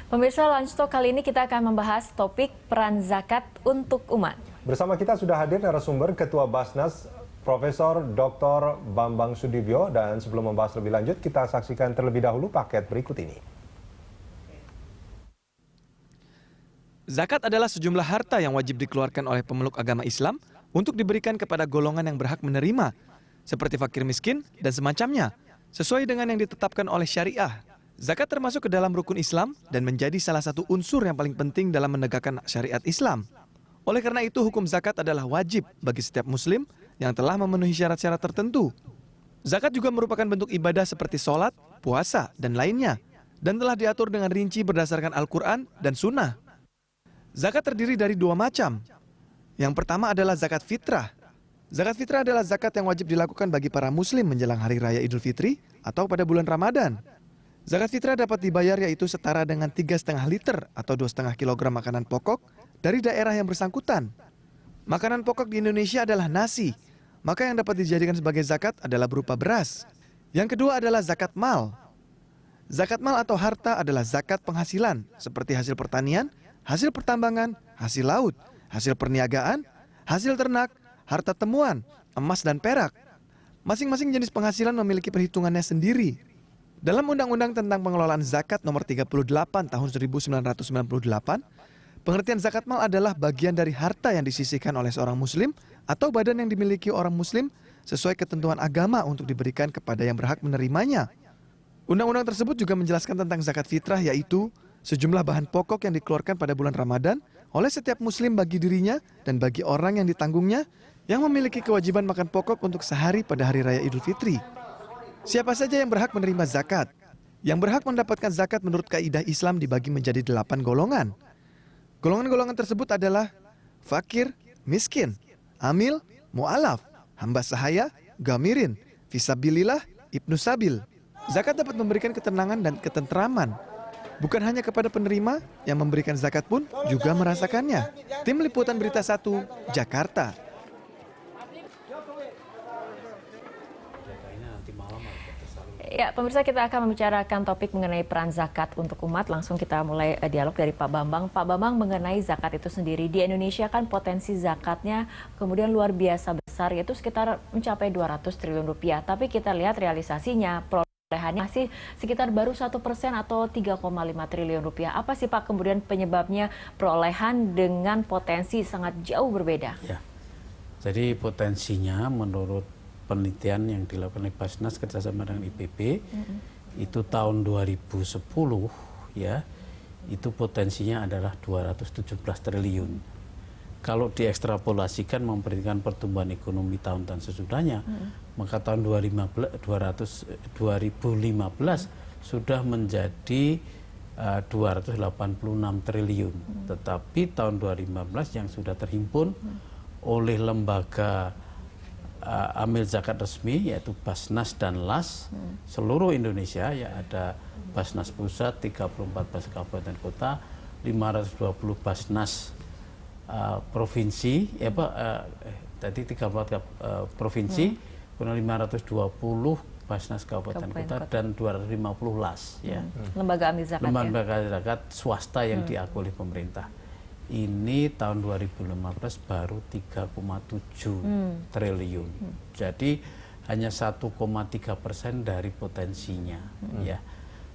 Pemirsa Lunch Talk kali ini kita akan membahas topik peran zakat untuk umat. Bersama kita sudah hadir narasumber Ketua Basnas Profesor Dr. Bambang Sudibyo, dan sebelum membahas lebih lanjut kita saksikan terlebih dahulu paket berikut ini. Zakat adalah sejumlah harta yang wajib dikeluarkan oleh pemeluk agama Islam untuk diberikan kepada golongan yang berhak menerima, seperti fakir miskin dan semacamnya, sesuai dengan yang ditetapkan oleh syariah. Zakat termasuk ke dalam rukun Islam dan menjadi salah satu unsur yang paling penting dalam menegakkan syariat Islam. Oleh karena itu, hukum zakat adalah wajib bagi setiap muslim yang telah memenuhi syarat-syarat tertentu. Zakat juga merupakan bentuk ibadah seperti sholat, puasa, dan lainnya, dan telah diatur dengan rinci berdasarkan Al-Quran dan Sunnah. Zakat terdiri dari dua macam. Yang pertama adalah zakat fitrah. Zakat fitrah adalah zakat yang wajib dilakukan bagi para muslim menjelang Hari Raya Idul Fitri atau pada bulan Ramadan. Zakat fitrah dapat dibayar yaitu setara dengan 3,5 liter atau 2,5 kilogram makanan pokok dari daerah yang bersangkutan. Makanan pokok di Indonesia adalah nasi, maka yang dapat dijadikan sebagai zakat adalah berupa beras. Yang kedua adalah zakat mal. Zakat mal atau harta adalah zakat penghasilan seperti hasil pertanian, hasil pertambangan, hasil laut, hasil perniagaan, hasil ternak, harta temuan, emas dan perak. Masing-masing jenis penghasilan memiliki perhitungannya sendiri. Dalam Undang-Undang tentang Pengelolaan Zakat Nomor 38 Tahun 1998, pengertian zakat mal adalah bagian dari harta yang disisihkan oleh seorang muslim atau badan yang dimiliki orang muslim sesuai ketentuan agama untuk diberikan kepada yang berhak menerimanya. Undang-undang tersebut juga menjelaskan tentang zakat fitrah, yaitu sejumlah bahan pokok yang dikeluarkan pada bulan Ramadan oleh setiap muslim bagi dirinya dan bagi orang yang ditanggungnya yang memiliki kewajiban makan pokok untuk sehari pada Hari Raya Idul Fitri. Siapa saja yang berhak menerima zakat? Yang berhak mendapatkan zakat menurut kaidah Islam dibagi menjadi 8 golongan. Golongan-golongan tersebut adalah fakir, miskin, amil, mu'alaf, hamba sahaya, gamirin, fisabilillah, ibnu sabil. Zakat dapat memberikan ketenangan dan ketentraman. Bukan hanya kepada penerima, yang memberikan zakat pun juga merasakannya. Tim Liputan Berita 1, Jakarta. Ya, pemirsa, kita akan membicarakan topik mengenai peran zakat untuk umat. Langsung kita mulai dialog dari Pak Bambang. Pak Bambang, mengenai zakat itu sendiri, di Indonesia kan potensi zakatnya kemudian luar biasa besar, yaitu sekitar mencapai 200 triliun rupiah. Tapi kita lihat realisasinya, perolehannya masih sekitar baru 1% atau 3,5 triliun rupiah. Apa sih Pak kemudian penyebabnya perolehan dengan potensi sangat jauh berbeda? Ya, jadi potensinya menurut penelitian yang dilakukan oleh Basnas kerjasama dengan IPB, itu tahun 2010 ya, itu potensinya adalah 217 triliun. Kalau diekstrapolasikan memperhatikan pertumbuhan ekonomi tahun-tahun sesudahnya, maka tahun 2015 sudah menjadi 286 triliun. Tetapi tahun 2015 yang sudah terhimpun oleh lembaga amil zakat resmi yaitu Basnas dan LAS seluruh Indonesia, ya ada Basnas Pusat 34 Basnas Kabupaten Kota, 520 Basnas provinsi, ya Pak, tadi 34 provinsi, kemudian 520 Basnas Kabupaten Kota dan 250 LAS, ya. Lembaga amil zakat. Lembaga zakat swasta yang diakui oleh pemerintah. Ini tahun 2015 baru 3,7 triliun. Jadi hanya 1,3% dari potensinya. Ya.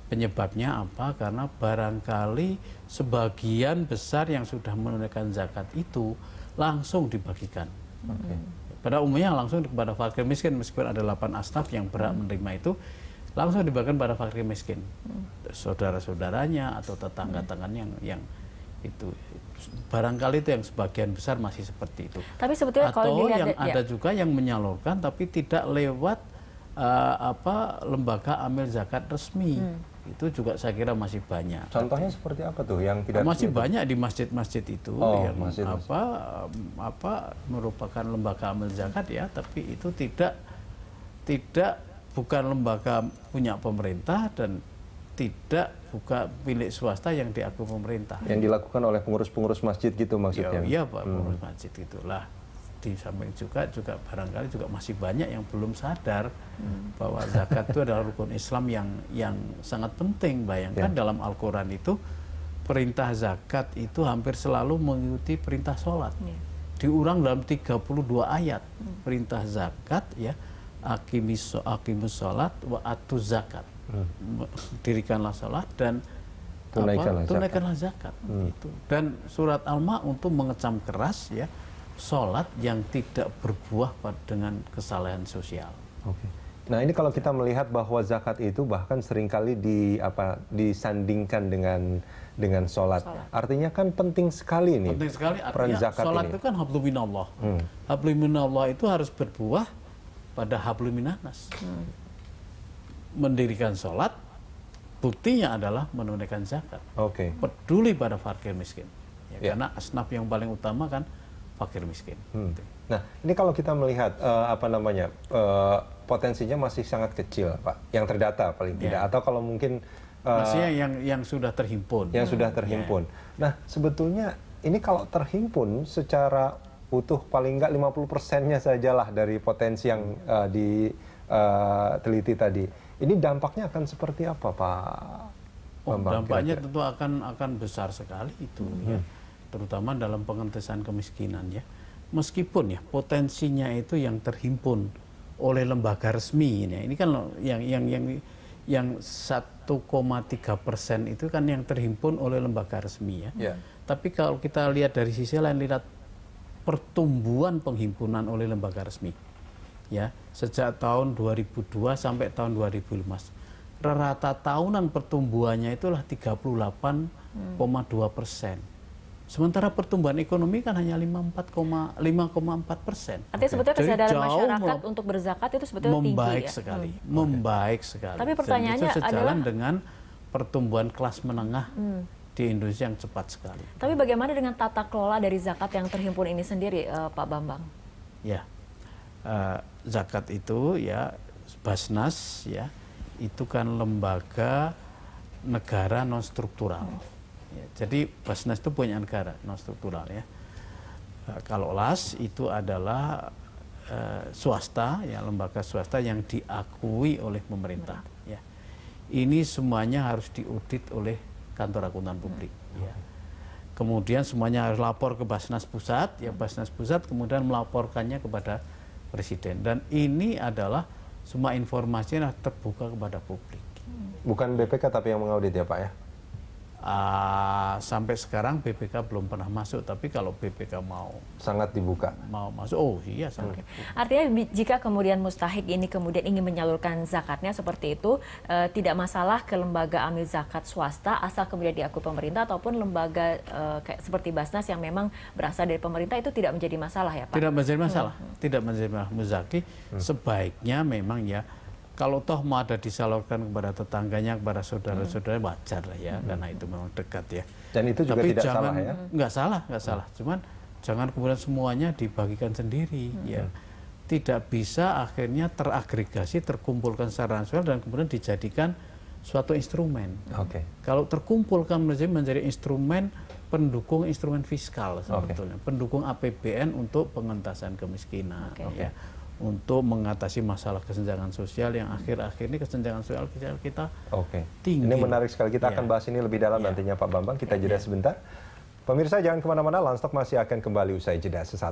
Penyebabnya apa? Karena barangkali sebagian besar yang sudah menunaikan zakat itu langsung dibagikan. Pada umumnya langsung kepada fakir miskin, meskipun ada 8 asnaf yang berhak menerima itu, langsung dibagikan pada fakir miskin. Saudara-saudaranya atau tetangga-tetangganya yang itu barangkali itu yang sebagian besar masih seperti itu. Tapi sebetulnya atau kalau dilihat, yang ada juga yang menyalurkan tapi tidak lewat lembaga amil zakat resmi. Itu juga saya kira masih banyak. Contohnya seperti apa tuh yang tidak masih banyak di masjid-masjid itu yang merupakan lembaga amil zakat, ya, tapi itu tidak bukan lembaga punya pemerintah dan tidak bukan milik swasta yang diakui pemerintah. Yang dilakukan oleh pengurus-pengurus masjid gitu maksudnya? Iya Pak, pengurus masjid itulah. Di samping juga barangkali juga masih banyak yang belum sadar bahwa zakat itu adalah rukun Islam yang sangat penting. Bayangkan dalam Al-Quran itu perintah zakat itu hampir selalu mengikuti perintah sholat. Diurang dalam 32 ayat. Perintah zakat ya, aqimus sholat wa atuz zakat. Dirikanlah sholat dan tunaikanlah zakat. Itu. Dan surat Al-Ma untuk mengecam keras ya sholat yang tidak berbuah dengan kesalahan sosial. Nah ini kalau kita melihat bahwa zakat itu bahkan seringkali disandingkan dengan sholat. Artinya kan penting sekali ini. Penting sekali, peran artinya zakat sholat ini. itu kan hablum minallah. Hablum minallah itu harus berbuah pada hablum minanas. Mendirikan sholat, buktinya adalah menunaikan zakat. Peduli pada fakir miskin. Ya, karena asnaf yang paling utama kan fakir miskin. Nah, ini kalau kita melihat potensinya masih sangat kecil, Pak. Yang terdata paling tidak, atau kalau mungkin maksudnya yang sudah terhimpun. Yang sudah terhimpun. Nah, sebetulnya ini kalau terhimpun secara utuh paling enggak 50%-nya sajalah dari potensi yang diteliti tadi. Ini dampaknya akan seperti apa, Pak Bambang? Dampaknya tentu akan besar sekali itu ya. Terutama dalam pengentasan kemiskinan ya. Meskipun ya potensinya itu yang terhimpun oleh lembaga resmi ini kan yang 1,3% itu kan yang terhimpun oleh lembaga resmi ya. Tapi kalau kita lihat dari sisi lain, lihat pertumbuhan penghimpunan oleh lembaga resmi ya sejak tahun 2002 sampai tahun 2015 rata tahunan pertumbuhannya itulah 38,2%. Sementara pertumbuhan ekonomi kan hanya 5,4%. Artinya sebetulnya kesadaran masyarakat untuk berzakat itu sebetulnya membaik tinggi sekali, membaik sekali. Tapi pertanyaannya itu sejalan adalah dengan pertumbuhan kelas menengah di Indonesia yang cepat sekali. Tapi bagaimana dengan tata kelola dari zakat yang terhimpun ini sendiri, Pak Bambang? Ya, zakat itu ya Basnas ya itu kan lembaga negara non struktural. Ya, jadi Basnas itu punya negara non struktural ya. Kalau LAS itu adalah swasta ya, lembaga swasta yang diakui oleh pemerintah ya. Ini semuanya harus diaudit oleh kantor akuntan publik ya. Kemudian semuanya harus lapor ke Basnas pusat ya, Basnas pusat kemudian melaporkannya kepada presiden, dan ini adalah semua informasinya terbuka kepada publik. Bukan BPK tapi yang mengaudit ya, Pak ya? Sampai sekarang BPK belum pernah masuk, tapi kalau BPK mau sangat dibuka, mau masuk, oh iya sangat. Artinya jika kemudian mustahik ini kemudian ingin menyalurkan zakatnya seperti itu, tidak masalah ke lembaga amil zakat swasta asal kemudian diakui pemerintah, ataupun lembaga kayak seperti Basnas yang memang berasal dari pemerintah itu tidak menjadi masalah ya, Pak? Tidak menjadi masalah, tidak menjadi masalah. Muzaki sebaiknya memang ya, kalau toh mau ada disalurkan kepada tetangganya, kepada saudara-saudara, wajar lah ya, karena itu memang dekat ya. Dan itu juga tapi tidak jangan, salah ya? Nggak salah. Cuman jangan kemudian semuanya dibagikan sendiri ya. Tidak bisa akhirnya teragregasi, terkumpulkan secara nasional dan kemudian dijadikan suatu instrumen. Kalau terkumpulkan menjadi instrumen pendukung instrumen fiskal sebetulnya, pendukung APBN untuk pengentasan kemiskinan ya. Untuk mengatasi masalah kesenjangan sosial yang akhir-akhir ini kesenjangan sosial kita tinggi. Ini menarik sekali, kita akan bahas ini lebih dalam nantinya Pak Bambang. Kita jeda sebentar. Pemirsa jangan kemana-mana, Landstalk masih akan kembali usai jeda sesaat.